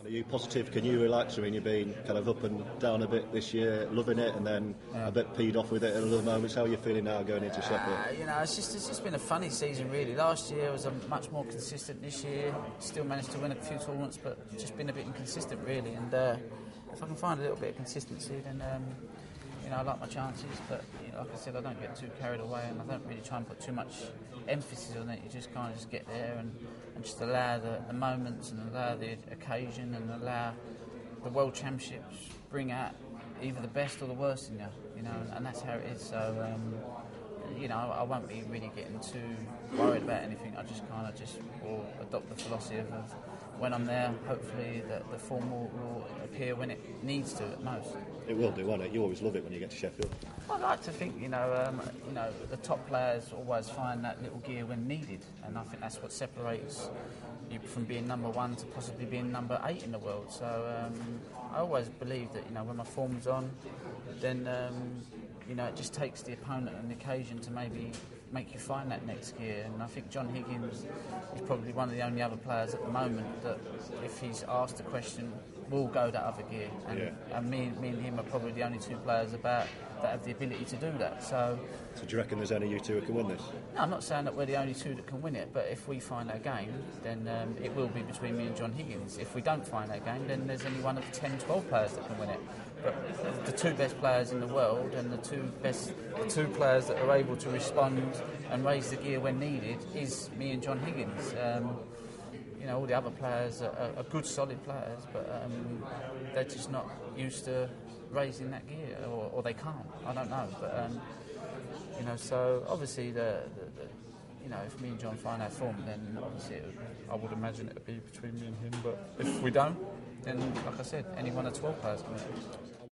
Are you positive? Can you relax? I mean, you've been kind of up and down a bit this year, loving it, and then a bit peed off with it at other moments. How are you feeling now going into Sheffield? It's just been a funny season, really. Last year was much more consistent. This year, still managed to win a few tournaments, but just been a bit inconsistent, really. And if I can find a little bit of consistency, then I like my chances. But like I said, I don't get too carried away, and I don't really try and put too much emphasis on it. You just kind of just get there and just allow the moments and allow the occasion and allow the World Championships bring out either the best or the worst in you, and that's how it is. So, I won't be really getting too worried about anything. I just kind of will adopt the philosophy of when I'm there, hopefully the form will appear when it needs to at most. It will do, won't it? You always love it when you get to Sheffield. I'd like to think, the top players always find that little gear when needed, and I think that's what separates you from being number one to possibly being number 8 in the world. So I always believe that, when my form's on, then it just takes the opponent and the occasion to maybe make you find that next gear. And I think John Higgins is probably one of the only other players at the moment that, if he's asked a question, will go that other gear. And me and him are probably the only 2 players about that have the ability to do that. So do you reckon there's only you 2 who can win this? No, I'm not saying that we're the only 2 that can win it, but if we find our game, then it will be between me and John Higgins. If we don't find our game, then there's only one of 10, 12 players that can win it. But the 2 best players in the world and the 2 players that are able to respond and raise the gear when needed is me and John Higgins. All the other players are good, solid players, but they're just not used to raising that gear, or they can't. I don't know, but so obviously if me and John find our form, then obviously I would imagine it would be between me and him. But if we don't, then like I said, any one of 12 players can win it.